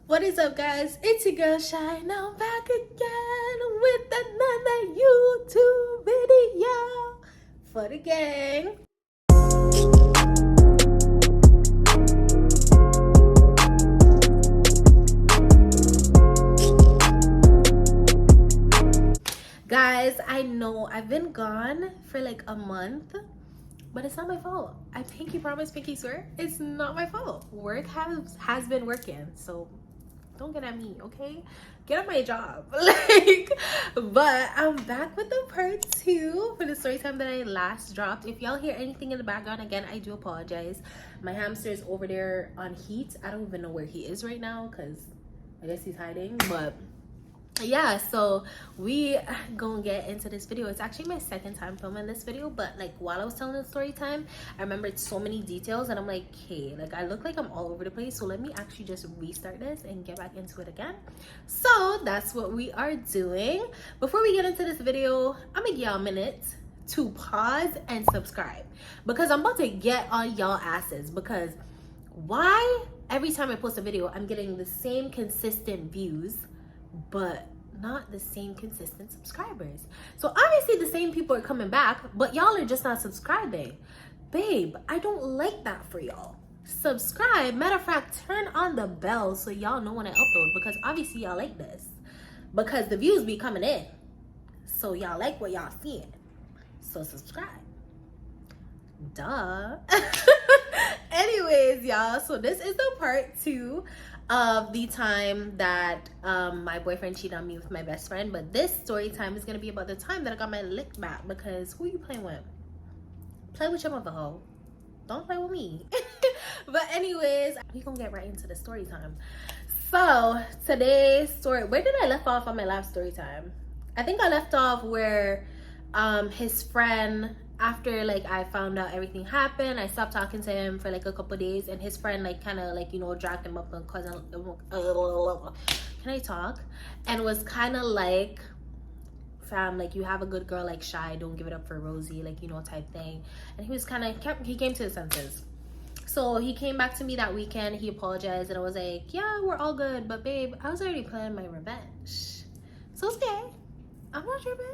What is up, guys? It's your girl Shy. Now I'm back again with another YouTube video for the gang. Guys, I know I've been gone for like a month, but it's not my fault. I pinky promise, pinky swear, it's not my fault. Work has been working, so don't get at me, okay? Get on my job. But I'm back with the part 2 for the story time that I last dropped. If y'all hear anything in the background, again, I do apologize. My hamster is over there on heat. I don't even know where he is right now because I guess he's hiding, but yeah, so we gonna get into this video. It's actually my second time filming this video, but like while I was telling the story time, I remembered so many details and I'm like, hey, like I look like I'm all over the place, so let me actually just restart this and get back into it again. So that's what we are doing. Before we get into this video, I'm gonna give y'all a minute to pause and subscribe because I'm about to get on y'all asses. Because why every time I post a video I'm getting the same consistent views but not the same consistent subscribers? So obviously the same people are coming back, but y'all are just not subscribing. Babe, I don't like that for y'all. Subscribe. Matter of fact, turn on the bell so y'all know when I upload, because obviously y'all like this, because the views be coming in, so y'all like what y'all seeing, so subscribe. Duh. Anyways, y'all, so this is the part 2 of the time that my boyfriend cheated on me with my best friend. But this story time is gonna be about the time that I got my lick back, because who you playing with? Play with your mother hoe, don't play with me. But anyways, we gonna get right into the story time. So today's story, where did I left off on my last story time? I think I left off where his friend, after like I found out everything happened, I stopped talking to him for like a couple days, and his friend like kind of like, you know, dragged him up and can I talk, and was kind of like, fam, like you have a good girl like Shy, don't give it up for Rosie, like, you know, type thing. And he was kind of he came to his senses. So he came back to me that weekend, he apologized, and I was like, yeah, we're all good, but babe, I was already planning my revenge. So it's okay, I'm not tripping,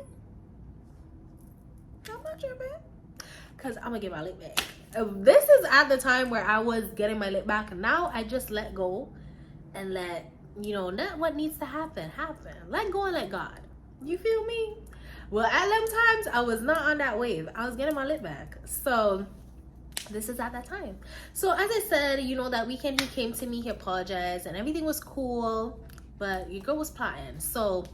because I'm gonna get my lip back. This is at the time where I was getting my lip back. Now I just let go and let, you know, let what needs to happen. Let go and let God. You feel me? Well, at them times I was not on that wave. I was getting my lip back. So this is at that time. So as I said, you know, that weekend he came to me, he apologized, and everything was cool, but your girl was plotting. So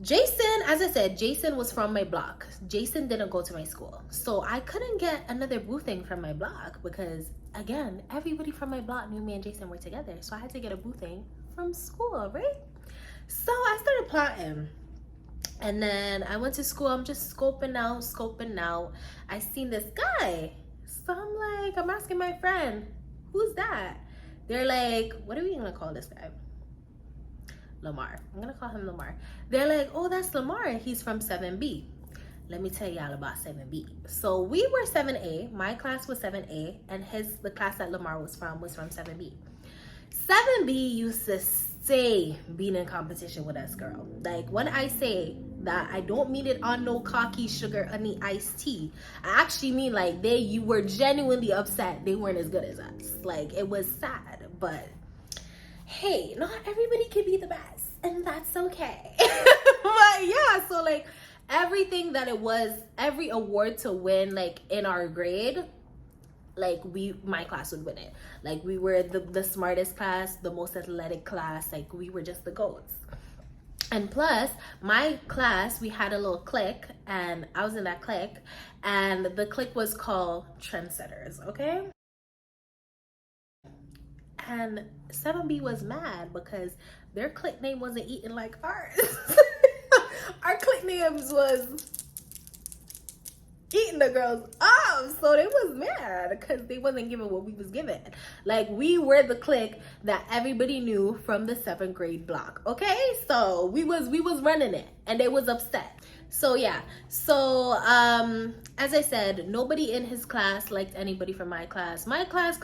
Jason, as I said, Jason was from my block. Jason didn't go to my school, so I couldn't get another boothing from my block because, again, everybody from my block knew me and Jason were together, so I had to get a boothing from school, right? So I started plotting, and then I went to school. I'm just scoping out. I seen this guy, so I'm like, I'm asking my friend, who's that? They're like, what are we gonna call this guy? Lamar. I'm gonna call him Lamar. They're like, oh, that's Lamar, he's from 7B. Let me tell y'all about 7B. So we were 7A, my class was 7A, and the class that Lamar was from 7B. 7B used to stay being in competition with us, girl. Like, when I say that, I don't mean it on no cocky sugar honey iced tea. I actually mean like you were genuinely upset they weren't as good as us. Like, it was sad, but hey, not everybody can be the best, and that's okay. But yeah, so like everything that it was, every award to win, like in our grade, like my class would win it. Like we were the smartest class, the most athletic class, like we were just the goats. And plus, my class, we had a little clique, and I was in that clique, and the clique was called Trendsetters, okay? And 7B was mad because their clique name wasn't eating like ours. Our clique names was eating the girls up, so they was mad because they wasn't giving what we was giving. Like, we were the clique that everybody knew from the 7th grade block, okay? So we was running it, and they was upset. So yeah, so as I said, nobody in his class liked anybody from my class. My class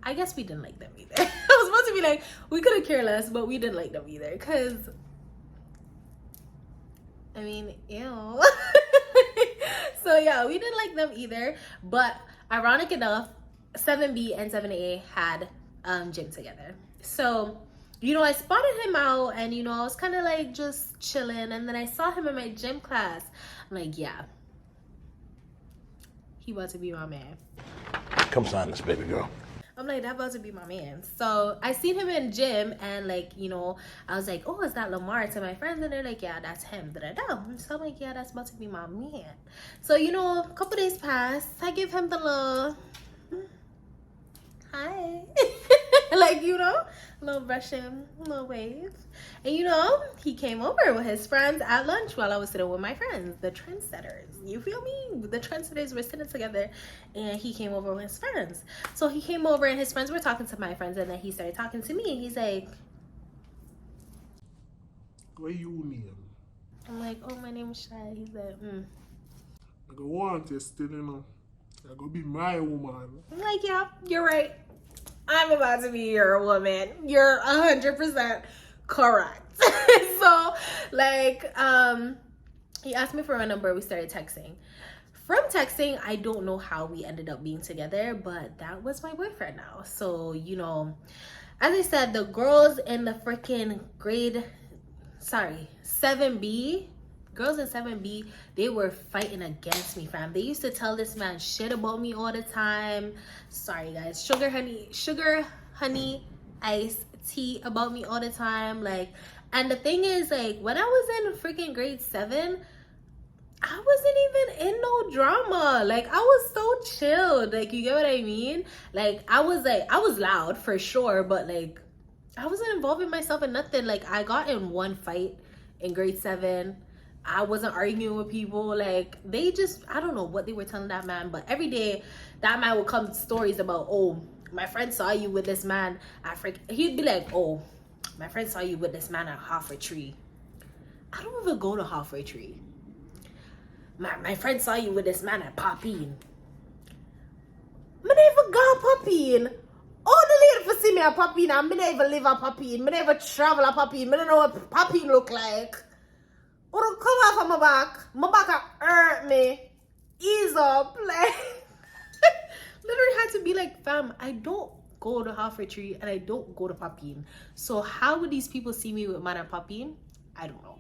I guess we didn't like them either. I was supposed to be like, we could have cared less, but we didn't like them either. Because, I mean, ew. So yeah, we didn't like them either. But ironic enough, 7B and 7A had gym together. So, you know, I spotted him out and, you know, I was kind of like just chilling. And then I saw him in my gym class. I'm like, yeah, he about to be my man. Come sign this, baby girl. I'm like, that about to be my man. So I seen him in gym and like, you know, I was like, oh, is that Lamar to my friends? And they're like, yeah, that's him. Da-da-da. So I'm like, yeah, that's about to be my man. So, you know, a couple days passed. I give him the little, hi. Like, you know, a little brushing, a little wave. And, you know, he came over with his friends at lunch while I was sitting with my friends, the trendsetters. You feel me? The trendsetters were sitting together and he came over with his friends. So he came over and his friends were talking to my friends and then he started talking to me and he's like, what you name? I'm like, oh, my name is Shy. He's like, I go want you still, you know. I go be my woman. I'm like, yeah, you're right. I'm about to be your woman. You're 100% correct. So, like, he asked me for my number. We started texting. From texting, I don't know how we ended up being together, but that was my boyfriend now. So, you know, as I said, the girls in the freaking 7B, girls in 7B, they were fighting against me, fam. They used to tell this man shit about me all the time. Sorry, guys. Sugar, honey, iced tea about me all the time. Like, and the thing is, like, when I was in freaking grade 7, I wasn't even in no drama. Like, I was so chilled. Like, you get what I mean? Like, I was loud for sure, but like, I wasn't involving myself in nothing. Like, I got in one fight in grade 7. I wasn't arguing with people. Like, they just, I don't know what they were telling that man, but every day that man would come with stories about, oh, my friend saw you with this man at he'd be like, oh, my friend saw you with this man at Halfway Tree. I don't even go to Halfway Tree. My friend saw you with this man at Poppin. I never go Poppin. All the lady for see me at Poppin, and I never live at Poppin. I never travel at Poppin. I don't know what Poppin look like. Or don't come off of my back. My back hurt me. Ease up. Like, literally had to be like, fam, I don't go to Halfway Tree and I don't go to Poppin. So how would these people see me with man at Poppin? I don't know.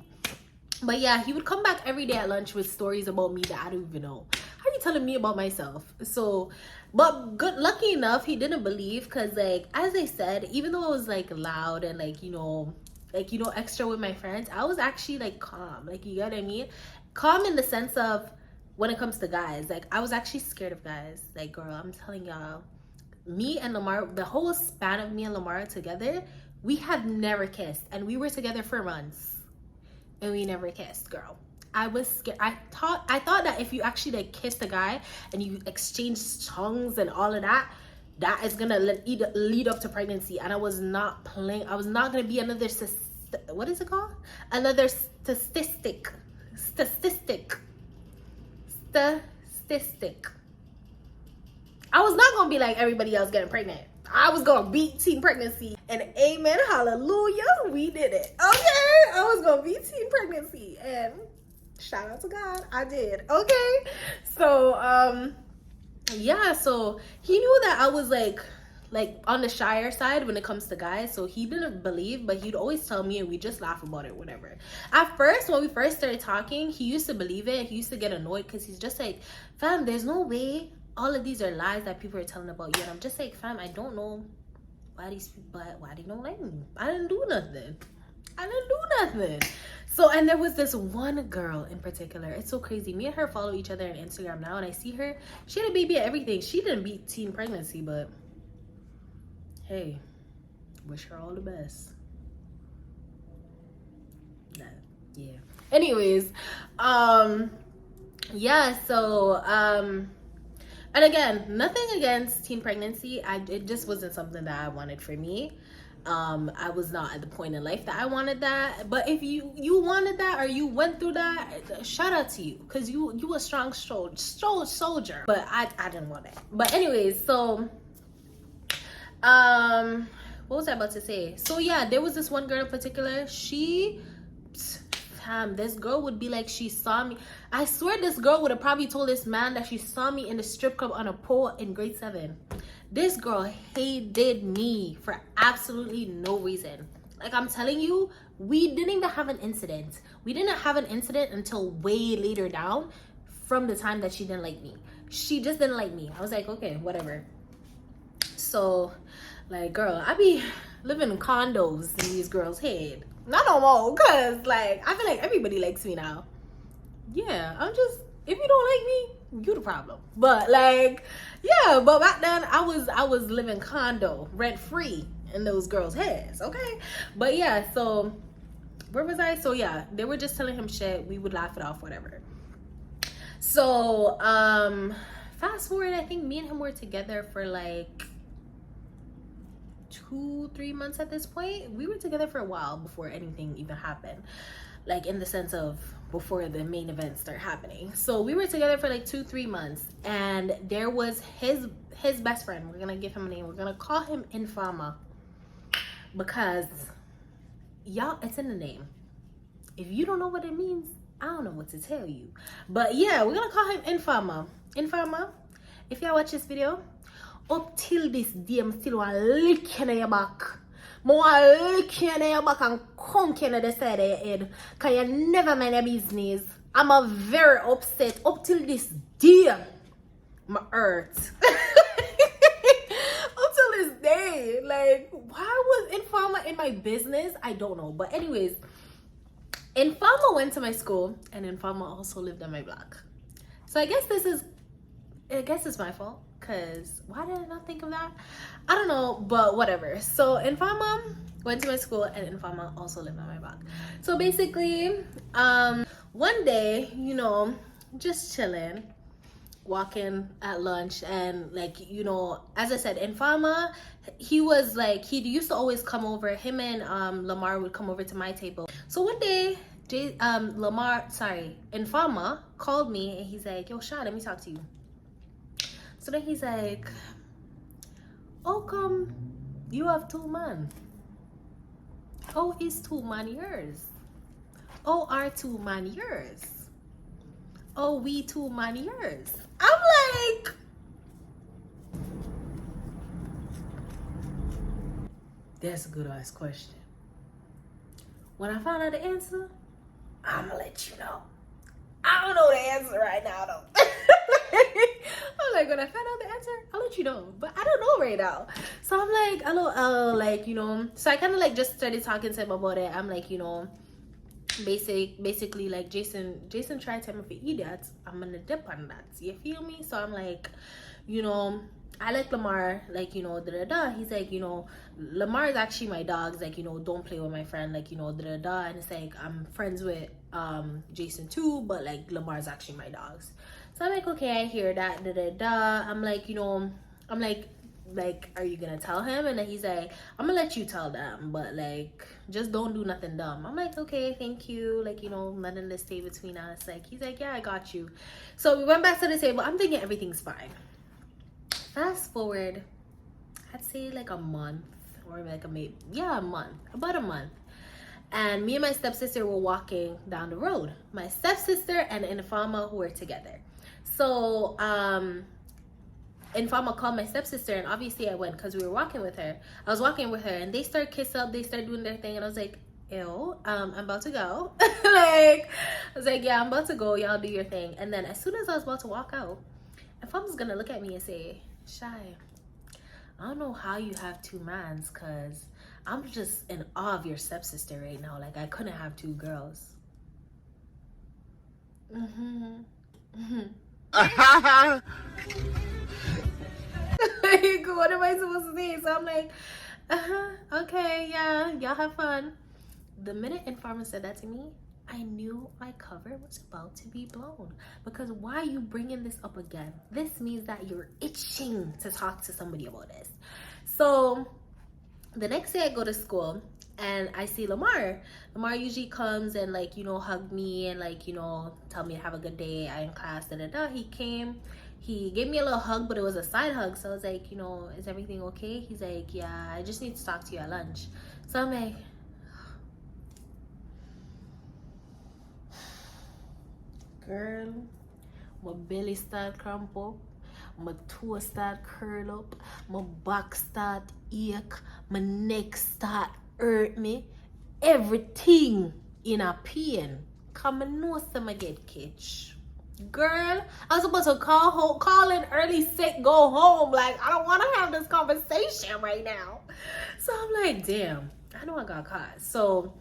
But yeah, he would come back every day at lunch with stories about me that I don't even know. How are you telling me about myself? So, but lucky enough, he didn't believe because, like, as I said, even though I was like loud and like, you know, extra with my friends, I was actually like calm. Like, you get what I mean? Calm in the sense of when it comes to guys. Like, I was actually scared of guys. Like, girl, I'm telling y'all, me and Lamar, the whole span of me and Lamar together, we have never kissed. And we were together for months. And we never kissed, girl. I was scared. I thought that if you actually like kiss a guy and you exchange tongues and all of that, that is gonna lead up to pregnancy. And I was not playing. I was not gonna be another what is it called? Another statistic. I was not gonna be like everybody else getting pregnant. I was gonna beat teen pregnancy, and amen, hallelujah, we did it. Okay, I was gonna beat teen pregnancy, and shout out to God, I did. Okay, so yeah, so he knew that I was like on the shyer side when it comes to guys, so he didn't believe, but he'd always tell me and we just laugh about it, whatever. At first, when we first started talking, he used to believe it. He used to get annoyed because he's just like, fam, there's no way all of these are lies that people are telling about you. And I'm just like, fam, I don't know why these people, why they don't like me. I didn't do nothing. So, and there was this one girl in particular. It's so crazy. Me and her follow each other on Instagram now, and I see her. She had a baby and everything. She didn't beat teen pregnancy, but hey, wish her all the best. Yeah. Anyways, yeah, so, and again, nothing against teen pregnancy. It just wasn't something that I wanted for me. I was not at the point in life that I wanted that. But if you wanted that or you went through that, shout out to you, because you a strong soldier. But I didn't want it. But anyways, so what was I about to say? So yeah, there was this one girl in particular. This girl would be like, she saw me. I swear this girl would have probably told this man that she saw me in the strip club on a pole in grade 7. This girl hated me for absolutely no reason. Like, I'm telling you, we didn't even have an incident. We didn't have an incident until way later down from the time that she didn't like me. She just didn't like me. I was like, okay, whatever. So, like, girl, I be living in condos in these girls' head. Not no more, because, like, I feel like everybody likes me now. Yeah, I'm just, if you don't like me, you the problem. But, like, yeah, but back then, I was living condo, rent-free in those girls' heads, okay? But, yeah, so, where was I? So, yeah, they were just telling him shit. We would laugh it off, whatever. So, fast forward, I think me and him were together for, like, 2-3 months at this point. We were together for a while before anything even happened, like in the sense of before the main events start happening. So we were together for like 2-3 months, and there was his best friend. We're gonna give him a name. We're gonna call him Infama, because y'all, it's in the name. If you don't know what it means, I don't know what to tell you. But yeah, we're gonna call him Infama. If y'all watch this video, up till this day, I'm still want to lick you in your back. I want to lick you in your back and conk you in the side of your head. Because you never mind your business. I'm a very upset. Up till this day, my hurt. Up till this day. Like, why was Infama in my business? I don't know. But anyways, Infama went to my school, and Infama also lived on my block. So I guess it's my fault. Because why did I not think of that? I don't know, but whatever. So Infama went to my school, and Infama also lived on my block. So basically, one day, you know, just chilling, walking at lunch, and like, you know, as I said, Infama, he was like, he used to always come over. Him and Lamar would come over to my table. So one day, Infama called me, and he's like, yo, Sha, let me talk to you. So then he's like, how come you have 2 men? How is 2 men yours? How are 2 men yours? Oh, we 2 men yours? I'm like, that's a good ass question. When I find out the answer, I'm gonna let you know. I don't know the answer right now though. I'm like, when I find out the answer, I'll let you know. But I don't know right now. So I'm like, hello, like, you know. So I kind of like just started talking to him about it. I'm like, you know, basically like Jason tried to tell me if you eat that, I'm gonna dip on that. You feel me? So I'm like, you know, I like Lamar, like, you know, He's like, you know, Lamar is actually my dog. Like, you know, don't play with my friend, like, you know, And it's like, I'm friends with Jason too, but like Lamar's actually my dogs. So I'm like, okay, I hear that, I'm like, you know, I'm like, are you gonna tell him? And then he's like, I'm gonna let you tell them, but like, just don't do nothing dumb. I'm like, okay, thank you. Like, you know, letting this stay between us. Like, he's like, yeah, I got you. So we went back to the table. I'm thinking everything's fine. Fast forward, I'd say like a month, or like a month, about a month. And me and my stepsister were walking down the road. My stepsister and Infama were together. So, Infama called my stepsister, and obviously I went because we were walking with her. I was walking with her, and they started kissing up. They started doing their thing, and I was like, ew, I'm about to go. Like, I was like, yeah, I'm about to go. Y'all do your thing. And then as soon as I was about to walk out, Infama's gonna look at me and say, Shy, I don't know how you have 2 mans, because I'm just in awe of your stepsister right now. Like, I couldn't have 2 girls. Like, what am I supposed to say? So I'm like, okay, yeah, y'all have fun. The minute Infama said that to me, I knew my cover was about to be blown. Because why are you bringing this up again? This means that you're itching to talk to somebody about this. So the next day I go to school, and I see Lamar. Lamar usually comes and like, you know, hug me and like, you know, tell me to have a good day. I in class, He came, he gave me a little hug, but it was a side hug. So I was like, you know, is everything okay? He's like, yeah, I just need to talk to you at lunch. So I'm like, girl, my belly start cramp up, my toe start curl up, my back start ache, my neck start hurt me, everything in a pain. Come and know some get catch. Girl, I was supposed to call in early sick, go home. Like, I don't want to have this conversation right now. So I'm like, damn, I know I got caught. So,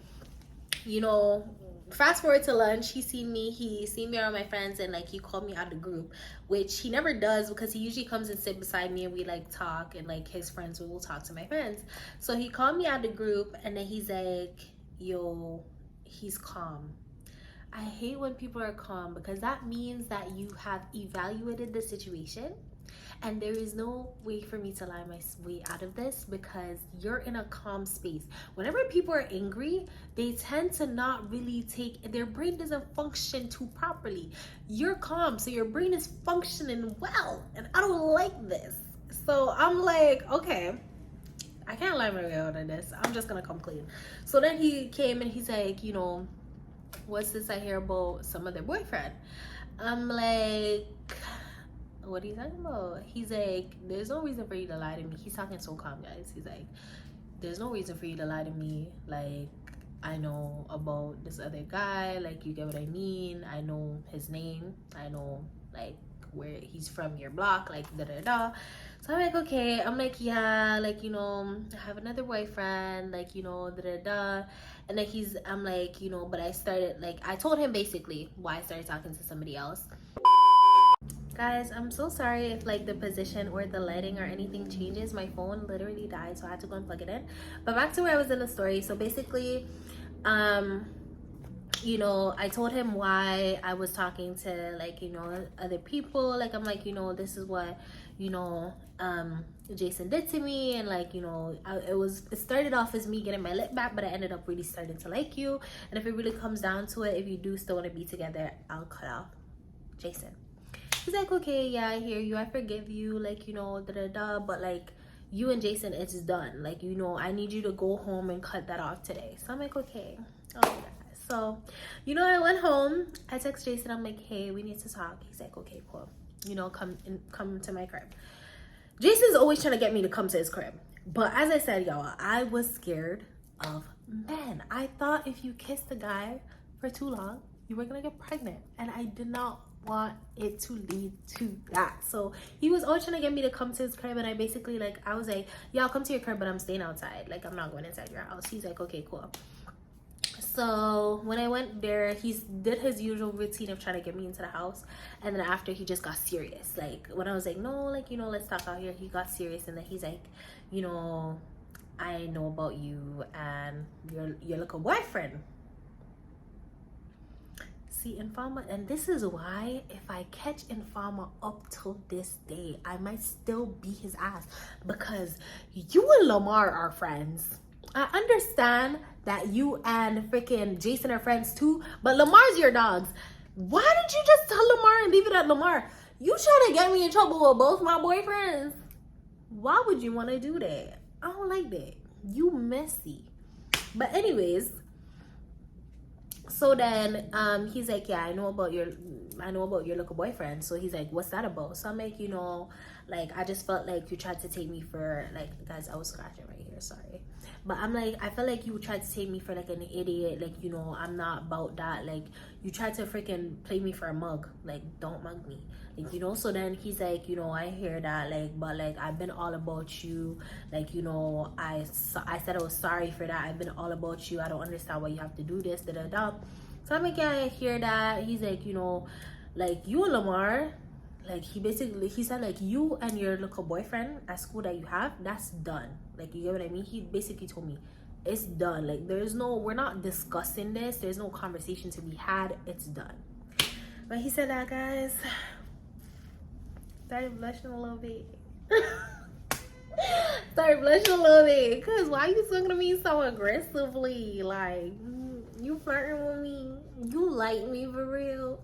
you know, fast forward to lunch, he seen me around my friends, and like he called me out of the group, which he never does because he usually comes and sit beside me and we like talk, and like his friends will talk to my friends. So he called me out of the group, and then he's like, yo, he's calm. I hate when people are calm because that means that you have evaluated the situation, and there is no way for me to lie my way out of this because you're in a calm space. Whenever people are angry, they tend to not really their brain doesn't function too properly. You're calm, so your brain is functioning well, and I don't like this. So I'm like, okay, I can't lie my way out of this. I'm just gonna come clean. So then he came and he's like, you know, what's this I hear about some other boyfriend? I'm like, what are you talking about? He's like, there's no reason for you to lie to me. He's talking so calm, guys. He's like, there's no reason for you to lie to me. Like, I know about this other guy. Like, you get what I mean? I know his name. I know, like, where he's from, your block, like, da-da-da. So I'm like, okay. I'm like, yeah, like, you know, I have another boyfriend, like, you know, da-da-da. And then I'm like, you know, but I told him basically why I started talking to somebody else. Guys, I'm so sorry if like the position or the lighting or anything changes. My phone literally died, so I had to go and plug it in. But back to where I was in the story. So basically, you know, I told him why I was talking to like, you know, other people. Like, I'm like, you know, this is what, you know, Jason did to me, and like, you know, it started off as me getting my lip back, but I ended up really starting to like you. And if it really comes down to it, if you do still want to be together, I'll cut off Jason. He's like, okay, yeah, I hear you, I forgive you, like, you know, da-da-da, but like, you and Jason, it's done. Like, you know, I need you to go home and cut that off today. So I'm like, okay. Oh my God. So, you know, I went home, I text Jason, I'm like, hey, we need to talk. He's like, okay, cool. You know, come to my crib. Jason's always trying to get me to come to his crib. But as I said, y'all, I was scared of men. I thought if you kissed a guy for too long, you were gonna get pregnant. And I did not want it to lead to that. So he was always trying to get me to come to his crib, and I basically, like, I was like, yeah, I'll come to your crib, but I'm staying outside. Like, I'm not going inside your house. He's like, okay, cool. So when I went there, he did his usual routine of trying to get me into the house, and then after, he just got serious. Like, when I was like, no, like, you know, let's talk out here, he got serious. And then he's like, you know, I know about you and your little boyfriend. See, Infama, and this is why if I catch Infama up till this day, I might still beat his ass, because you and Lamar are friends. I understand that you and freaking Jason are friends too, but Lamar's your dogs. Why did you just tell Lamar and leave it at Lamar? You trying to get me in trouble with both my boyfriends? Why would you want to do that? I don't like that. You messy. But anyways, so then he's like, yeah, I know about your little boyfriend. So he's like, what's that about? So I'm like, you know, like, I just felt like you tried to take me for, like, guys, I was scratching right here, sorry. But I'm like, I felt like you tried to take me for like an idiot. Like, you know, I'm not about that. Like, you tried to freaking play me for a mug. Like, don't mug me. Like, you know, so then he's like, you know, I hear that, like, but like, I've been all about you. Like, you know, I said I was sorry for that. I've been all about you. I don't understand why you have to do this, da-da-da. So I'm like, yeah, I hear that. He's like, you know, like, you and Lamar, like, he said, like, you and your little boyfriend at school that you have, that's done. Like, you get what I mean? He basically told me, it's done. Like, we're not discussing this. There's no conversation to be had. It's done. But he said that, guys. Started blushing a little bit. Start blushing a little bit. Cause why you talking to me so aggressively? Like, you flirting with me? You like me for real?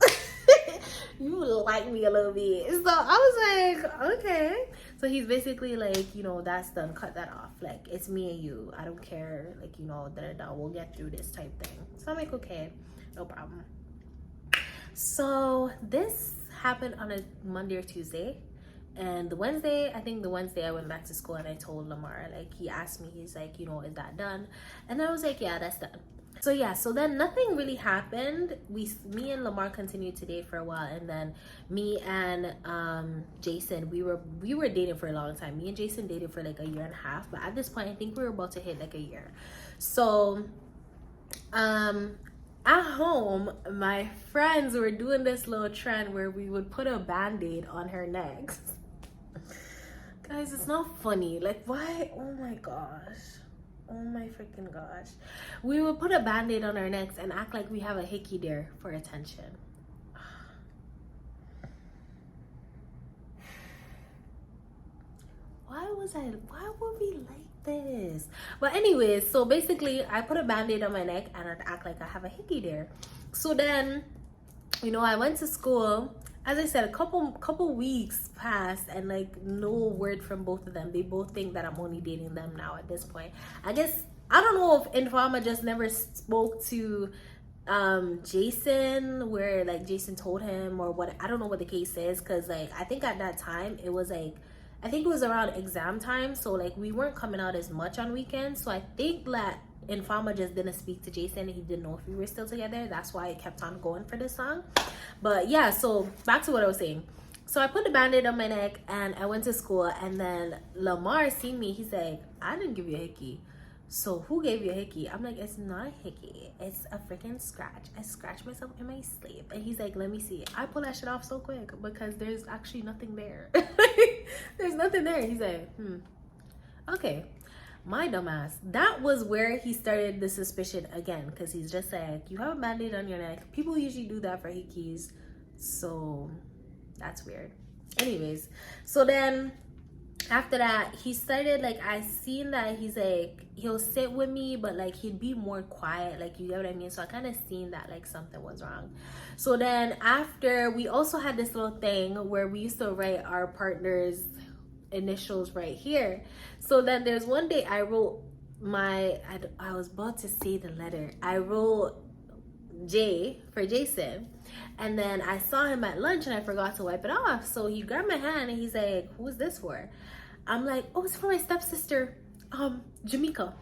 You like me a little bit. So I was like, okay. So he's basically like, you know, that's done. Cut that off. Like, it's me and you. I don't care. Like, you know, we'll get through this type thing. So I'm like, okay, no problem. So this happened on a Monday or Tuesday. And the Wednesday I went back to school and I told Lamar, like, he asked me, he's like, you know, is that done? And I was like, yeah, that's done. So yeah, so then nothing really happened. Me and Lamar continued to date for a while, and then me and Jason, we were dating for a long time. Me and Jason dated for like a year and a half, but at this point I think we were about to hit like a year. So at home, my friends were doing this little trend where we would put a band-aid on her neck. Guys, it's not funny. Like, why? Oh my gosh. Oh my freaking gosh. We would put a band-aid on our necks and act like we have a hickey there for attention. Why would we like this? But anyways, so basically I put a band-aid on my neck and I'd act like I have a hickey there. So then, you know, I went to school. As I said, a couple weeks passed and like no word from both of them. They both think that I'm only dating them now at this point. I guess, I don't know if Infama just never spoke to Jason, where like Jason told him or what. I don't know what the case is, because like I think at that time it was like, I think it was around exam time, so like we weren't coming out as much on weekends. So I think that Infama just didn't speak to Jason. He didn't know if we were still together. That's why it kept on going for this song. But yeah, so back to what I was saying. So I put the band-aid on my neck and I went to school, and then Lamar seen me. He's like, I didn't give you a hickey. So who gave you a hickey? I'm like, it's not a hickey. It's a freaking scratch. I scratched myself in my sleep. And he's like, let me see. I pull that shit off so quick because there's actually nothing there. There's nothing there. He's like, okay. My dumbass. That was where he started the suspicion again, because he's just like, you have a band-aid on your neck. People usually do that for hickeys, so that's weird. Anyways, so then after that, he started, like, I seen that he's like, he'll sit with me, but like he'd be more quiet, like, you get what I mean? So I kind of seen that like something was wrong. So then after, we also had this little thing where we used to write our partners' initials right here. So then there's one day I wrote I was about to say the letter. I wrote J for Jason, and then I saw him at lunch and I forgot to wipe it off. So he grabbed my hand and he's like, who's this for? I'm like, oh, it's for my stepsister, Jamaica.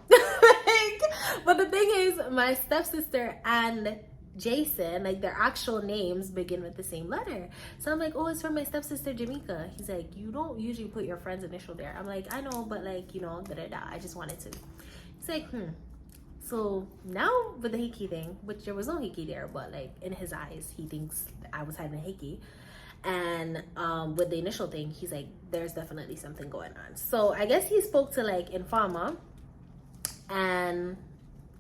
But the thing is, my stepsister and Jason, like, their actual names begin with the same letter. So I'm like, oh, it's from my stepsister Jamaica. He's like, you don't usually put your friend's initial there. I'm like, I know, but like, you know, I just wanted to. He's like, So now with the hickey thing, which there was no hickey there, but like in his eyes, he thinks I was having a hickey. And with the initial thing, he's like, there's definitely something going on. So I guess he spoke to like Infama, and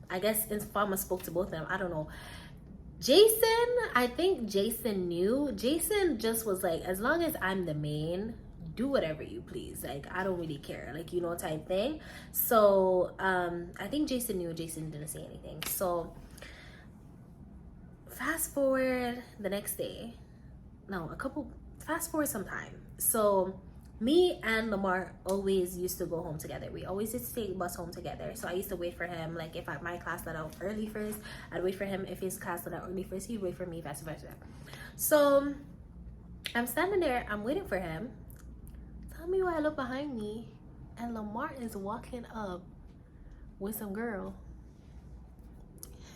I guess Infama spoke to both of them. I don't know. Jason, I think Jason knew. Jason just was like, as long as I'm the main, do whatever you please. Like, I don't really care, like, you know, type thing. So I think Jason knew. Jason didn't say anything. So fast forward the next day. Fast forward some time. So me and Lamar always used to go home together. We always used to take bus home together. So I used to wait for him. Like, if my class let out early first, I'd wait for him. If his class let out early first, he'd wait for me, vice versa. So I'm standing there. I'm waiting for him. Tell me why I look behind me, and Lamar is walking up with some girl,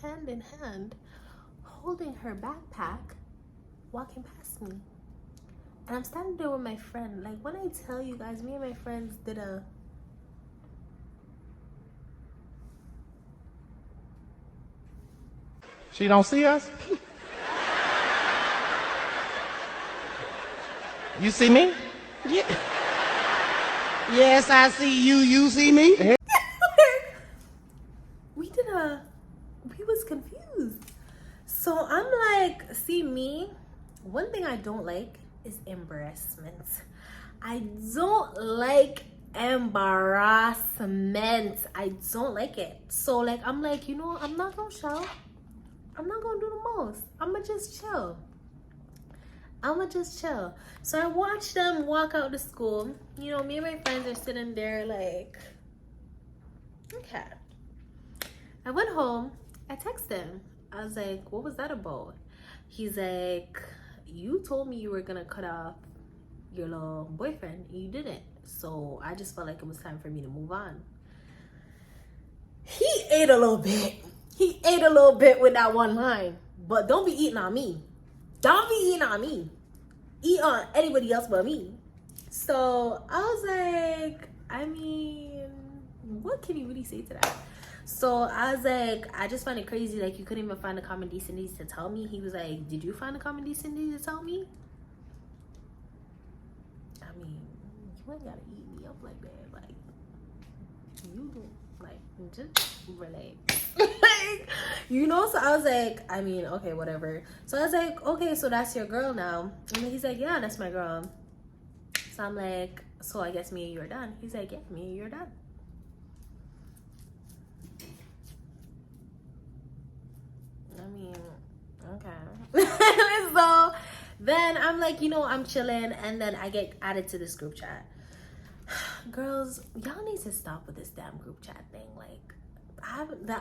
hand in hand, holding her backpack, walking past me. And I'm standing there with my friend. Like, when I tell you guys, me and my friends did a... She don't see us? You see me? Yeah. Yes, I see you. You see me? We was confused. So I'm like, see me, one thing I don't like is embarrassment. I don't like embarrassment. I don't like it. So like I'm like, you know, I'm not gonna show. I'm not gonna do the most. I'ma just chill. So I watched them walk out to school. You know, me and my friends are sitting there like, okay. I went home. I texted him. I was like, what was that about? He's like, you told me you were gonna cut off your little boyfriend. You didn't. So I just felt like it was time for me to move on. He ate a little bit. He ate a little bit with that one line. But don't be eating on me. Don't be eating on me. Eat on anybody else but me. So I was like, I mean, what can you really say to that? So I was like, I just find it crazy. Like, you couldn't even find the common decency to tell me. He was like, did you find the common decency to tell me? I mean, you ain't gotta eat me up like that. Like, you like, just relax. Like, you know. So I was like, I mean, okay, whatever. So I was like, okay, so that's your girl now. And then he's like, yeah, that's my girl. So I'm like, so I guess me and you are done. He's like, yeah, me and you are done. I mean, okay. So then I'm like, you know, I'm chilling, and then I get added to this group chat. Girls, y'all need to stop with this damn group chat thing. Like,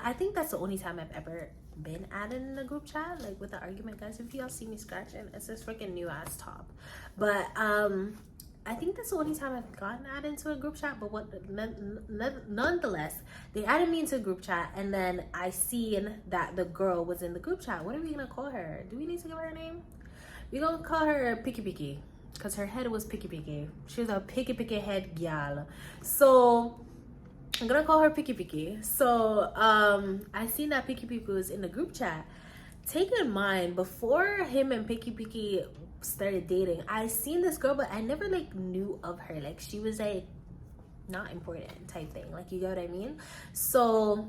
I think that's the only time I've ever been added in a group chat, like with the argument. Guys, if y'all see me scratching, it's this freaking new ass top. But I think that's the only time I've gotten added into a group chat. But nonetheless, they added me into a group chat, and then I seen that the girl was in the group chat. What are we gonna call her? Do we need to give her a name? We're gonna call her Picky Picky, because her head was Picky Picky. She was a Picky head gal. So I'm gonna call her Picky Picky. So I seen that Picky Picky was in the group chat. Take in mind, before him and Picky Picky started dating, I seen this girl, but I never like knew of her. Like, she was like not important type thing. Like, you get what I mean? So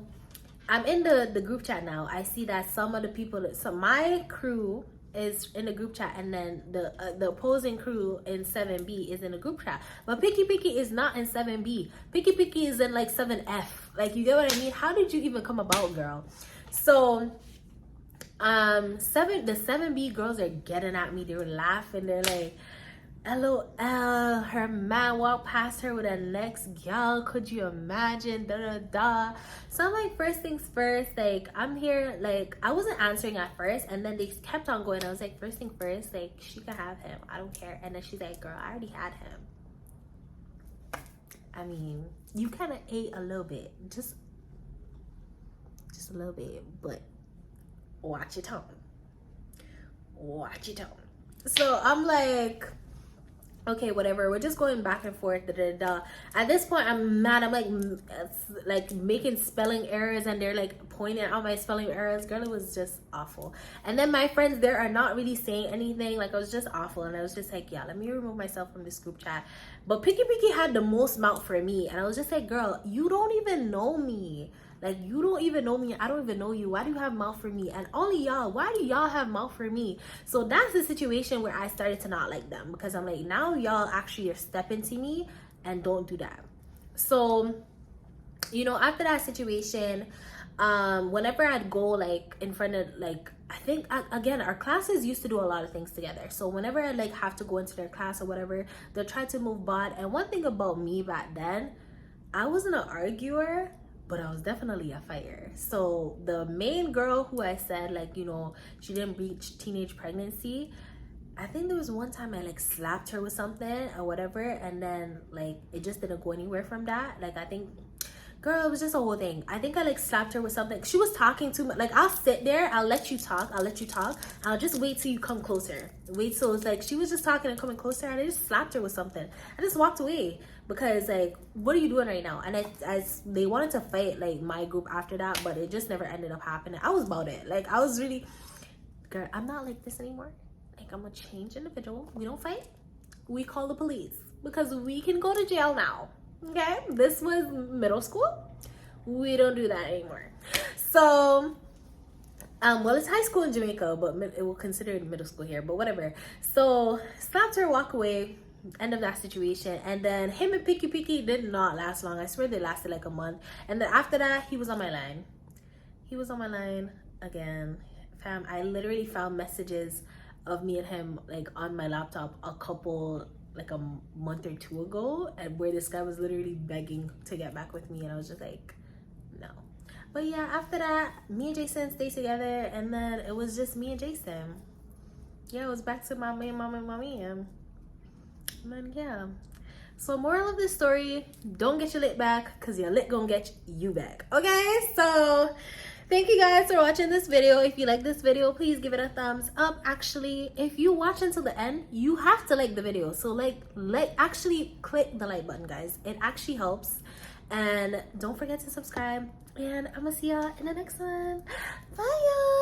I'm in the group chat now. I see that some of the people, so my crew is in the group chat, and then the opposing crew in 7B is in the group chat. But Picky Picky is not in 7B. Picky Picky is in like 7F. Like, you get what I mean? How did you even come about, girl? So the 7B girls are getting at me. They were laughing. They're like, LOL, her man walked past her with a next gal. Could you imagine? Da da da. So I'm like, first things first, like, I'm here. Like, I wasn't answering at first, and then they kept on going. I was like, first thing first, like, she could have him. I don't care. And then she's like, girl, I already had him. I mean, you kind of ate a little bit, just a little bit, but watch your tone. Watch your tone. So I'm like, okay, whatever. We're just going back and forth. Da, da, da. At this point, I'm mad. I'm like making spelling errors, and they're like pointing out my spelling errors. Girl, it was just awful. And then my friends there are not really saying anything. Like, it was just awful, and I was just like, yeah, let me remove myself from this group chat. But Picky Picky had the most mouth for me, and I was just like, girl, you don't even know me. Like, you don't even know me. I don't even know you. Why do you have mouth for me? And only y'all, why do y'all have mouth for me? So that's the situation where I started to not like them, because I'm like, now y'all actually are stepping to me, and don't do that. So, you know, after that situation, whenever I'd go like in front of, like, I think again, our classes used to do a lot of things together. So whenever I like have to go into their class or whatever, they'll try to move bot. And one thing about me back then, I wasn't an arguer, but I was definitely a fighter. So the main girl who I said, like, you know, she didn't reach teenage pregnancy, I think there was one time I like slapped her with something or whatever, and then like it just didn't go anywhere from that. Like, I think, girl, it was just a whole thing. I think I like slapped her with something. She was talking too much. Like, I'll sit there, I'll let you talk, I'll just wait till you come closer. Wait till it's like she was just talking and coming closer, and I just slapped her with something. I just walked away, because like, what are you doing right now? And they wanted to fight like my group after that, but it just never ended up happening. I was about it. Like, I was really, girl, I'm not like this anymore. Like, I'm a changed individual. We don't fight. We call the police, because we can go to jail now. Okay, this was middle school. We don't do that anymore. So well, it's high school in Jamaica, but it will consider it middle school here, but whatever. So slapped her, walk away, end of that situation. And then him and Picky did not last long. I swear they lasted like a month. And then after that, he was on my line. He was on my line again. Fam, I literally found messages of me and him like on my laptop like a month or two ago, and where this guy was literally begging to get back with me, and I was just like, no. But yeah, after that, me and Jason stayed together, and then it was just me and Jason. Yeah, it was back to mommy and mommy, and then yeah. So moral of this story, don't get your lit back, because your lit gonna get you back. Okay, so thank you guys for watching this video. If you like this video, please give it a thumbs up. Actually, if you watch until the end, you have to like the video. So actually click the like button, guys. It actually helps. And don't forget to subscribe. And I'm gonna see y'all in the next one. Bye, y'all.